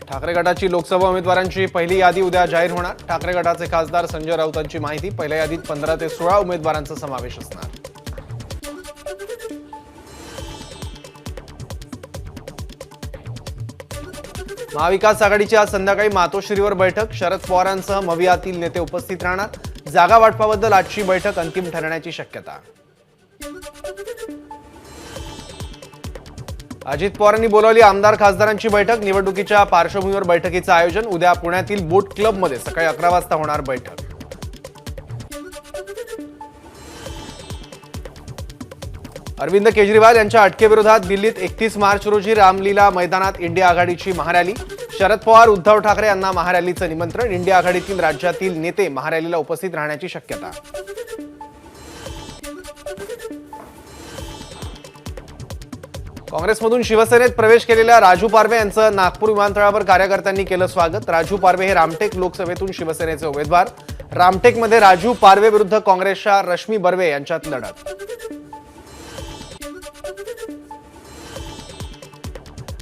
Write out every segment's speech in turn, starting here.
ठाकरे गटाची लोकसभा उमेदवारांची पहिली यादी उद्या जाहीर होणार। ठाकरे गटाचे खासदार संजय राऊतांची माहिती। पहिल्या यादीत 15 ते 16 उमेदवारांचा समावेश असणार। महाविकास आघाडीची आज संध्याकाळी मातोश्रीवर बैठक। शरद पवारांसह मवियातील नेते उपस्थित राहणार। जागा वाटपाबद्दल आजची बैठक अंतिम ठरण्याची शक्यता। अजित पवारांनी बोलावली आमदार खासदारांची बैठक। निवडणुकीच्या पार्श्वभूमीवर बैठकीचं आयोजन। उद्या पुण्यातील बोट क्लबमध्ये सकाळी 11 वाजता होणार बैठक। अरविंद केजरीवाल यांच्या अटकेविरोधात दिल्लीत 31 मार्च रोजी रामलीला मैदानात इंडिया आघाडीची महारॅली। शरद पवार उद्धव ठाकरे यांना महारॅलीचं निमंत्रण। इंडिया आघाडीतील राज्यातील नेते महारॅलीला उपस्थित राहण्याची शक्यता। काँग्रेसमधून शिवसेनेत प्रवेश केलेल्या राजू पारवे यांचं नागपूर विमानतळावर कार्यकर्त्यांनी केलं स्वागत। राजू पारवे हे रामटेक लोकसभेतून शिवसेनेचे उमेदवार। रामटेकमध्ये राजू पारवे विरुद्ध काँग्रेसच्या रश्मी बर्वे यांच्यात लढत।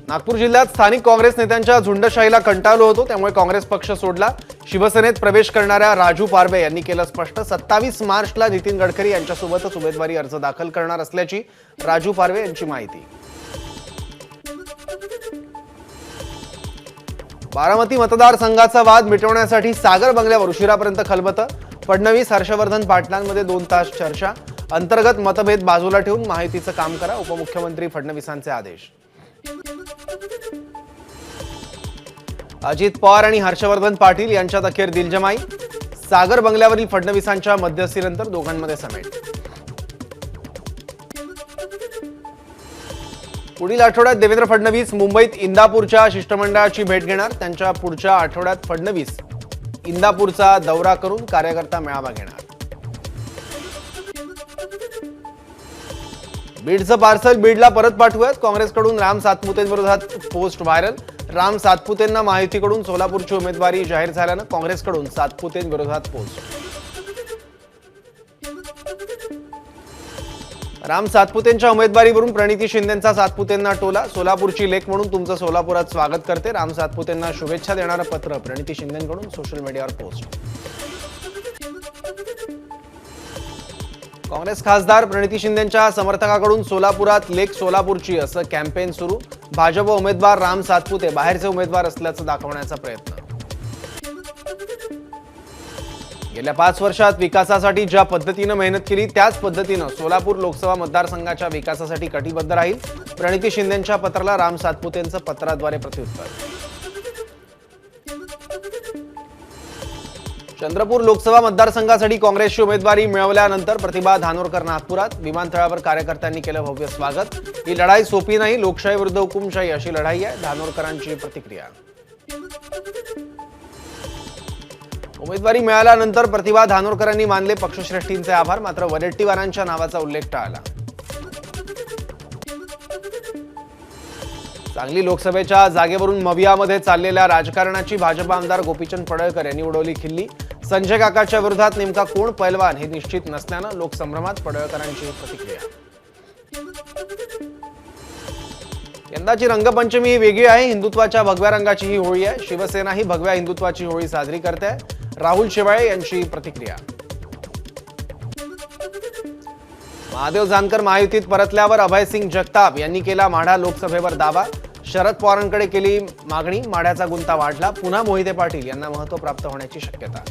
नागपूर जिल्ह्यात स्थानिक काँग्रेस नेत्यांच्या झुंडशाहीला कंटाळलो होतो, त्यामुळे काँग्रेस पक्ष सोडला। शिवसेनेत प्रवेश करणाऱ्या राजू पारवे यांनी केलं स्पष्ट। 27 मार्चला नितीन गडकरी यांच्यासोबतच उमेदवारी अर्ज दाखल करणार असल्याची राजू पारवे यांची माहिती। बारामती मतदारसंघाचा वाद मिटवण्यासाठी सागर बंगल्यावर उशिरापर्यंत खलबतं। फडणवीस हर्षवर्धन पाटलांमध्ये 2 तास चर्चा। अंतर्गत मतभेद बाजूला ठेवून महायुतीचं काम करा, उपमुख्यमंत्री फडणवीसांचे आदेश। अजित पवार आणि हर्षवर्धन पाटील यांच्यात अखेर दिलजमाई। सागर बंगल्यावरील फडणवीसांच्या मध्यस्थीनंतर दोघांमध्ये समेट। पुढील आठवड्यात देवेंद्र फडणवीस मुंबईत इंदापूरच्या शिष्टमंडळाची भेट घेणार। त्यांच्या पुढच्या आठवड्यात फडणवीस इंदापूरचा दौरा करून कार्यकर्ता मेळावा घेणार। बीडचं पार्सल बीडला परत पाठवूयात। काँग्रेसकडून राम सातपुतेंविरोधात पोस्ट व्हायरल। राम सातपुतेंना महायुतीकडून सोलापूरची उमेदवारी जाहीर झाल्यानं काँग्रेसकडून सातपुतेंविरोधात पोस्ट। राम सातपुतेंच्या उमेदवारीवरून प्रणिती शिंदेंचा सातपुतेंना टोला। सोलापूरची लेक म्हणून तुमचं सोलापुरात स्वागत करते। राम सातपुतेंना शुभेच्छा देणारं पत्र प्रणिती शिंदेंकडून सोशल मीडियावर पोस्ट। काँग्रेस खासदार प्रणिती शिंदेंच्या समर्थकांकडून सोलापुरात लेक सोलापूरची असं कॅम्पेन सुरू। भाजप उमेदवार राम सातपुते बाहेरचे उमेदवार असल्याचं दाखवण्याचा प्रयत्न। गेल्या 5 वर्षात विकासासाठी ज्या पद्धतीनं मेहनत केली त्याच पद्धतीनं सोलापूर लोकसभा मतदारसंघाच्या विकासासाठी कटिबद्ध राहील। प्रणिती शिंदेंच्या पत्राला राम सातपुतेंचं पत्राद्वारे प्रत्युत्तर। चंद्रपूर लोकसभा मतदारसंघासाठी काँग्रेसची उमेदवारी मिळवल्यानंतर प्रतिभा धानोरकर नागपुरात। विमानतळावर कार्यकर्त्यांनी केलं भव्य स्वागत। ही लढाई सोपी नाही, लोकशाही विरुद्ध हुकुमशाही अशी लढाई आहे, धानोरकरांची प्रतिक्रिया। उमेदवारी मिळाल्यानंतर प्रतिभा धानोरकरांनी मानले पक्षश्रेष्ठींचे आभार, मात्र वडेट्टीवारांच्या नावाचा उल्लेख टाळला। सांगली लोकसभेच्या जागेवरून मवियामध्ये चाललेल्या राजकारणाची भाजप आमदार गोपीचंद पडळकर यांनी उडवली खिल्ली। संजय काकाच्या विरोधात नेमका कोण पैलवान हे निश्चित नसल्यानं लोकसंभ्रमात पडळकरांची प्रतिक्रिया। यंदाची रंगपंचमी ही वेगळी आहे। हिंदुत्वाच्या भगव्या रंगाची ही होळी आहे। शिवसेना ही भगव्या हिंदुत्वाची होळी साजरी करते। राहुल शेवाळे यांची प्रतिक्रिया। महादेव जानकर महायुतीत परतल्यावर अभयसिंग जगताप यांनी केला माढा लोकसभेवर दावा। शरद पवारांकडे केली मागणी, माढ्याचा गुंता वाढला। पुन्हा मोहिते पाटील यांना महत्त्व प्राप्त होण्याची शक्यता।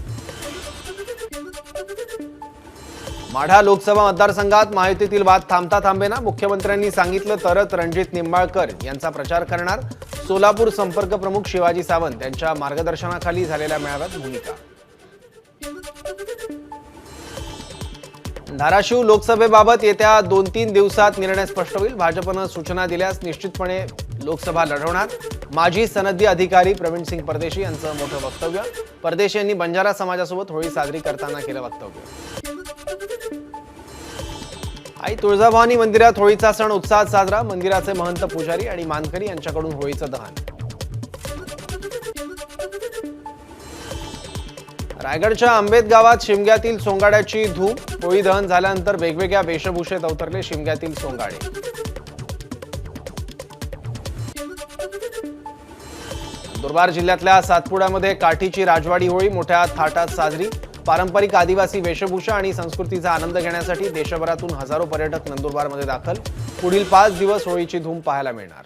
माढा लोकसभा मतदारसंघात महायुतीतील वाद थांबता थांबेना। मुख्यमंत्र्यांनी सांगितलं तरच रणजित निंबाळकर यांचा प्रचार करणार। सोलापूर संपर्क प्रमुख शिवाजी सावंत यांच्या मार्गदर्शनाखाली झालेल्या मेळाव्यात भूमिका। धाराशिव लोकसभेबाबत येत्या 2-3 दिवसात निर्णय स्पष्ट होईल। भाजपनं सूचना दिल्यास निश्चितपणे लोकसभा लढवणार। माजी सनदी अधिकारी प्रवीण सिंग परदेशी यांचं मोठं वक्तव्य। परदेशी यांनी बंजारा समाजासोबत होळी साजरी करताना केलं वक्तव्य। आई तुळजाभवानी मंदिरात होळीचा सण उत्साहात साजरा। मंदिराचे महंत पुजारी आणि मानकरी यांच्याकडून होळीचं दहन। रायगडच्या आंबेत गावात शिमग्यातील सोंगाड्याची धूम। होळी दहन झाल्यानंतर वेगवेगळ्या वेशभूषेत अवतरले शिमग्यातील सोंगाडे। नंदुरबार जिल्ह्यातल्या सातपुड्यामध्ये काठीची राजवाडी होळी मोठ्या थाटात साजरी। पारंपरिक आदिवासी वेशभूषा आणि संस्कृतीचा आनंद घेण्यासाठी देशभरातून हजारो पर्यटक नंदुरबारमध्ये दाखल। पुढील 5 दिवस होळीची धूम पाहायला मिळणार।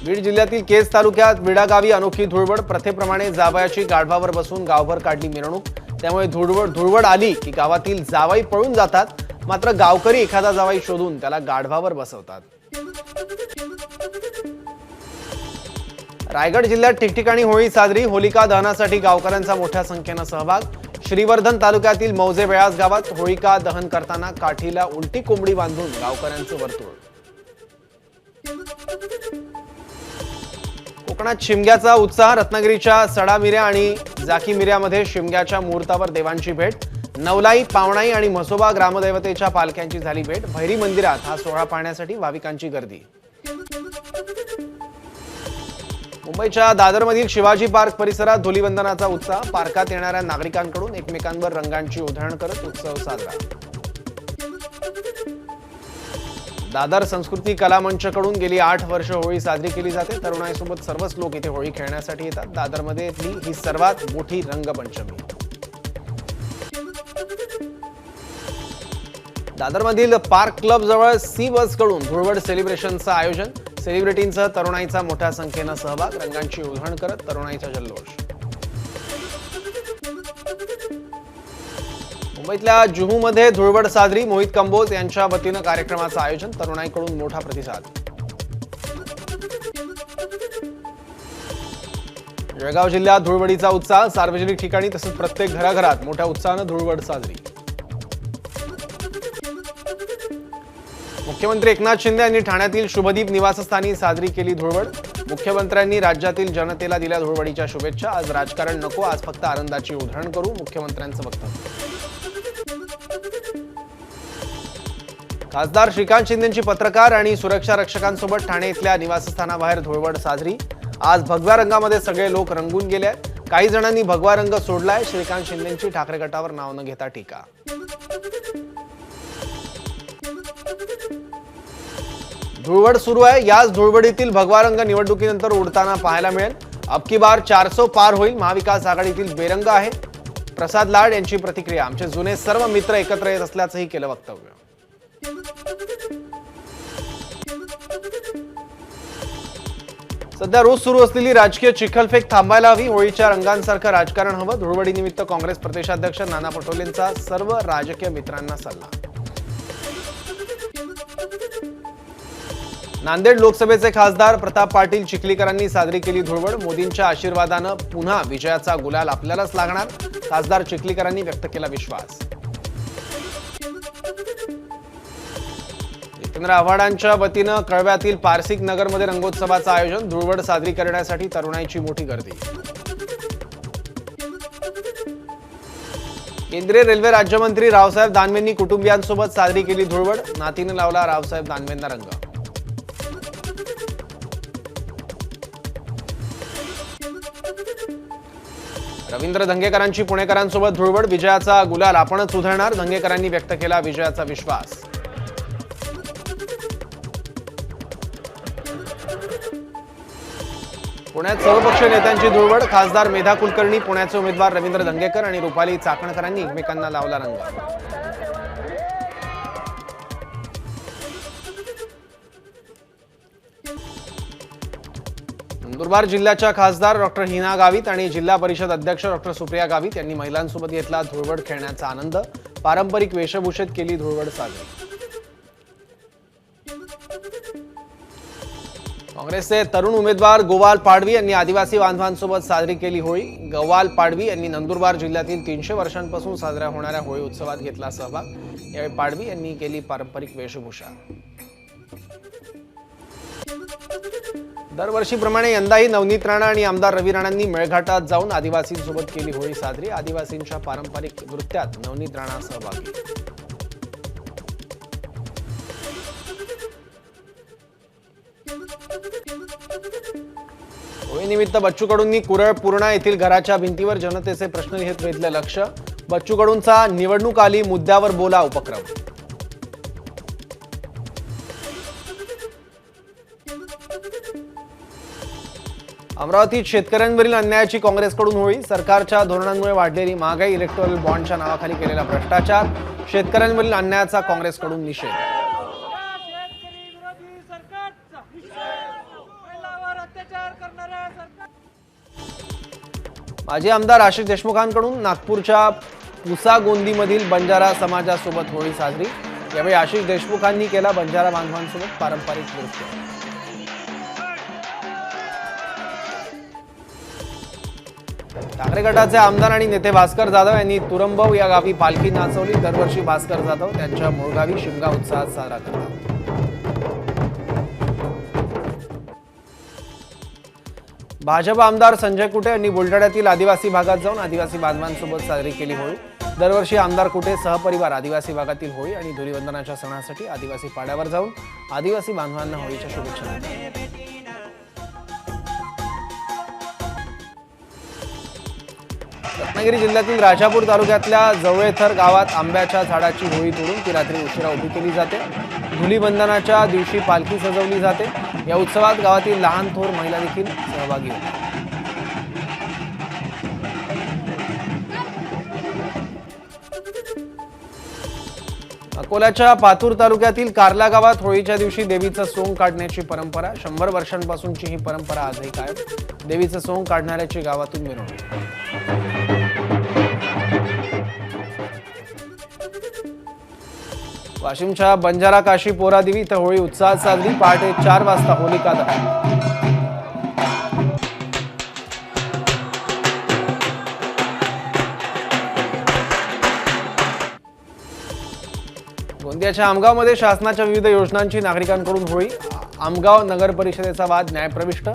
बीड जिल्ह्यातील केज तालुक्यात विडा गावी अनोखी धुळवड। प्रथेप्रमाणे जावयाची गाढवावर बसून गावभर काढली मिरवणूक। त्यामुळे धुळवड आली की गावातील जावई पळून जातात, मात्र गावकरी एखादा जावई शोधून त्याला गाढवावर बसवतात। रायगड जिल्ह्यात ठिकठिकाणी होळी साजरी। होलिका दहनासाठी गावकऱ्यांचा मोठ्या संख्येने सहभाग। श्रीवर्धन तालुक्यातील मौजे वेळास गावात होळिका दहन करताना काठीला उलटी कोंबडी बांधून गावकऱ्यांचं वर्तुळ। कोकणात शिमग्याचा उत्साह। रत्नागिरीच्या सडा मिऱ्या आणि जाकी मिऱ्यामध्ये शिमग्याच्या मुहूर्तावर देवांची भेट। नवलाई, पावणाई आणि म्हसोबा ग्रामदैवतेच्या पालख्यांची झाली भेट। भैरी मंदिरात हा सोहळा पाहण्यासाठी भाविकांची गर्दी। मुंबईच्या दादरमधील शिवाजी पार्क परिसरात धुलीवंदनाचा उत्साह। पार्कात येणाऱ्या नागरिकांकडून एकमेकांवर रंगांची उधळण करत उत्सव साजरा। दादर संस्कृती कला मंचकडून गेली 8 वर्ष होळी साजरी केली जाते। तरुणाईसोबत सर्वच लोक इथे होळी खेळण्यासाठी येतात। दादरमध्ये ही सर्वात मोठी रंगपंचमी। दादरमधील पार्क क्लब जवळ सी बसकडून धुळवड सेलिब्रेशनचं आयोजन। सेलिब्रिटींसह तरुणाईचा मोठ्या संख्येनं सहभाग। रंगांची उधळण करत तरुणाईचा जल्लोष। मुंबईतल्या जुहूमध्ये धुळवड साजरी। मोहित कंबोज यांच्या वतीनं कार्यक्रमाचं आयोजन। तरुणाईकडून मोठा प्रतिसाद। जळगाव जिल्ह्यात धुळवडीचा उत्साह। सार्वजनिक ठिकाणी तसंच प्रत्येक घराघरात मोठ्या उत्साहानं धुळवड साजरी। मुख्यमंत्री एकनाथ शिंदे यांनी ठाण्यातील शुभदीप निवासस्थानी साजरी केली धुळवड। मुख्यमंत्र्यांनी राज्यातील जनतेला दिल्या धुळवडीच्या शुभेच्छा। आज राजकारण नको, आज फक्त आनंदाची उधळण करू, मुख्यमंत्र्यांचं वक्तव्य। खासदार श्रीकांत शिंदेंची पत्रकार आणि सुरक्षा रक्षकांसोबत ठाणे इथल्या निवासस्थानाबाहेर धुळवड साजरी। आज भगव्या रंगामध्ये सगळे लोक रंगून गेले आहेत। काही जणांनी भगवा रंग सोडलाय। श्रीकांत शिंदेंची ठाकरे गटावर नाव न घेता टीका। धुळवड सुरू आहे। याच धुळवडीतील भगवा रंग निवडणुकीनंतर उडताना पाहायला मिळेल। अबकी बार 400 पार होईल। महाविकास आघाडीतील बेरंग आहे। प्रसाद लाड यांची प्रतिक्रिया। आमचे जुने सर्व मित्र एकत्र येत असल्याचंही केलं वक्तव्य। सध्या रोज सुरू असलेली राजकीय चिखलफेक थांबायला हवी। होळीच्या रंगांसारखं राजकारण हवं। धुळवडीनिमित्त काँग्रेस प्रदेशाध्यक्ष नाना पटोलेंचा सर्व राजकीय मित्रांना सल्ला। नांदेड लोकसभेचे खासदार प्रताप पाटील चिखलीकरांनी साजरी केली धुळवड। मोदींच्या आशीर्वादानं पुन्हा विजयाचा गुलाल आपल्यालाच लागणार, खासदार चिखलीकरांनी व्यक्त केला विश्वास। जितेंद्र आव्हाडांच्या वतीनं कळव्यातील पारसिक नगरमध्ये रंगोत्सवाचं आयोजन। धुळवड साजरी करण्यासाठी तरुणाईची मोठी गर्दी। केंद्रीय रेल्वे राज्यमंत्री रावसाहेब दानवेंनी कुटुंबियांसोबत साजरी केली धुळवड। नातीनं लावला रावसाहेब दानवेंना रंग। रवींद्र धंगेकरांची पुणेकरांसोबत धुळवड। विजयाचा गुलाल आपणच उधळणार, धंगेकरांनी व्यक्त केला विजयाचा विश्वास। पुण्यात सर्वपक्षीय नेत्यांची धुळवड। खासदार मेधा कुलकर्णी, पुण्याचे उमेदवार रवींद्र धंगेकर आणि रुपाली चाकणकरांनी एकमेकांना लावला रंग। नंदुरबार जिल्ह्याच्या खासदार डॉक्टर हिना गावित आणि जिल्हा परिषद अध्यक्ष डॉक्टर सुप्रिया गावित यांनी महिलांसोबत घेतला धुळवड खेळण्याचा आनंद। पारंपरिक वेशभूषेत केली धुळवड साजरी। काँग्रेसचे तरुण उमेदवार गोवाल पाडवी यांनी आदिवासी बांधवांसोबत साजरी केली होळी। गोवाल पाडवी यांनी नंदुरबार जिल्ह्यातील 300 वर्षांपासून साजऱ्या होणाऱ्या होळी उत्सवात घेतला सहभाग। यावेळी पाडवी यांनी केली पारंपरिक वेशभूषा। दरवर्षीप्रमाणे यंदाही नवनीत राणा आणि आमदार रवी राणांनी मेळघाटात जाऊन आदिवासींसोबत केली होळी साजरी। आदिवासींच्या पारंपरिक नृत्यात नवनीत राणा सहभागी। होळीनिमित्त बच्चू कडूंनी कुरळ पूर्णा येथील घराच्या भिंतीवर जनतेचे प्रश्न लिहित वेधलं लक्ष। बच्चू कडूंचा निवडणूक आली मुद्द्यावर बोला उपक्रम। अमरावतीत शेतकऱ्यांवरील अन्यायाची काँग्रेसकडून होळी. सरकारच्या धोरणांमुळे वाढलेली महागाई, इलेक्टोरल बॉन्डच्या नावाखाली केलेला भ्रष्टाचार, शेतकऱ्यांवरील अन्यायाचा काँग्रेसकडून निषेध. माजी आमदार आशिष देशमुखांकडून नागपूरच्या पुसागोंदीमधील बंजारा समाजासोबत होळी साजरी. यावेळी आशिष देशमुखांनी केला बंजारा बांधवांसोबत पारंपरिक नृत्य. ठाकरे गटाचे आमदार आणि नेते भास्कर जाधव यांनी तुरंबव या गावी पालखी नाचवली. दरवर्षी भास्कर जाधव त्यांच्या मूळ गावी शिमगा उत्साहात साजरा करतात. भाजप आमदार संजय कुटे यांनी बुलढाण्यातील आदिवासी भागात जाऊन आदिवासी बांधवांसोबत साजरी केली होळी. दरवर्षी आमदार कुटे सहपरिवार आदिवासी भागातील होळी आणि धुलीवंदनाच्या सणासाठी आदिवासी पाड्यावर जाऊन आदिवासी बांधवांना होळीच्या शुभेच्छा देतात. रत्नागिरी जिल्ह्यातील राजापूर तालुक्यातल्या जवळेथर गावात आंब्याच्या झाडाची होळी तोडून ती रात्री उशिरा उभी केली जाते. धुलीवंदनाच्या दिवशी पालखी सजवली जाते. या उत्सवात गावातील लहान थोर महिला देखील सहभागी होतात. अकोल्याच्या पातूर तालुक्यातील कार्ला गावात होळीच्या दिवशी देवीचं सोंग काढण्याची परंपरा. 100 वर्षांपासूनची ही परंपरा आजही कायम. देवीचं सोंग काढणाऱ्याची गावातून मिरवणूक. वाशिमच्या बंजारा काशी पोरादेवी इथं होळी उत्साहात साजरी. पहाटे 4 वाजता होलिका दहन. गोंदियाच्या आमगावमध्ये शासनाच्या विविध योजनांची नागरिकांकडून होळी. आमगाव नगर परिषदेचा वाद न्यायप्रविष्ट.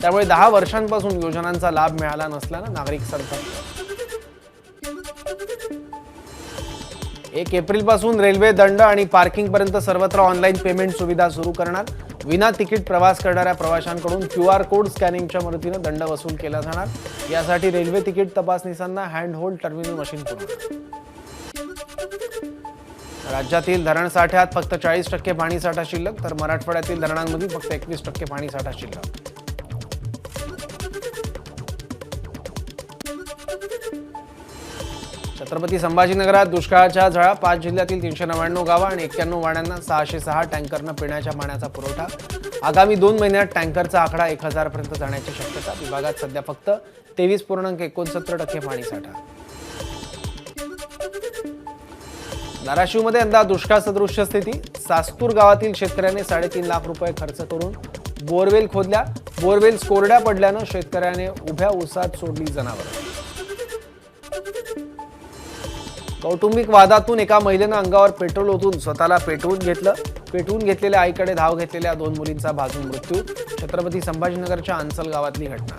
त्यामुळे 10 वर्षांपासून योजनांचा लाभ मिळाला नसल्यानं नागरिक संतप्त. 1 एप्रिलपासून रेल्वे दंड आणि पार्किंग पर्यंत सर्वत्र ऑनलाईन पेमेंट सुविधा सुरू करणार. विना तिकीट प्रवास करणाऱ्या प्रवाशांकडून QR कोड स्कॅनिंगच्या मदतीने दंड वसूल केला जाणार. यासाठी रेल्वे तिकीट तपासणीसांना हँड होल्ड टर्मिनल मशीन पुरवणार. राज्यातील धरण साठ्यात फक्त 40% पाणीसाठा शिल्लक, तर मराठवाड्यातील धरणांमध्ये फक्त 21% पाणीसाठा शिल्लक. छत्रपती संभाजीनगरात दुष्काळाच्या झळा. 5 जिल्ह्यातील 399 गावं आणि 91 वाड्यांना 606 टँकरनं पिण्याच्या पाण्याचा पुरवठा. आगामी 2 महिन्यात टँकरचा आकडा 1000 पर्यंत जाण्याची शक्यता. विभागात सध्या फक्त 23.69% पाणीसाठा. धाराशिवमध्ये यंदा दुष्काळ सदृश्य स्थिती. सास्तूर गावातील शेतकऱ्याने 3.5 लाख रुपये खर्च करून बोरवेल खोदल्या. बोरवेल कोरड्या पडल्यानं शेतकऱ्याने उभ्या ऊसात सोडली जनावरं. कौटुंबिक वादातून एका महिलेनं अंगावर पेट्रोल ओतून स्वतःला पेटवून घेतलं. पेटवून घेतलेल्या आईकडे धाव घेतलेल्या 2 मुलींचा भाजून मृत्यू. छत्रपती संभाजीनगरच्या अंचल गावातली घटना.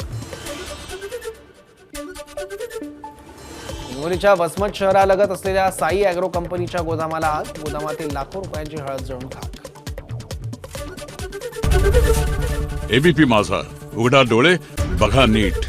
हिंगोलीच्या वसमत शहरालगत असलेल्या साई अॅग्रो कंपनीच्या गोदामाला आग. गोदामातील लाखो रुपयांची हळद जळून खाक. एबीपी माझा, उघडा डोळे बघा नीट.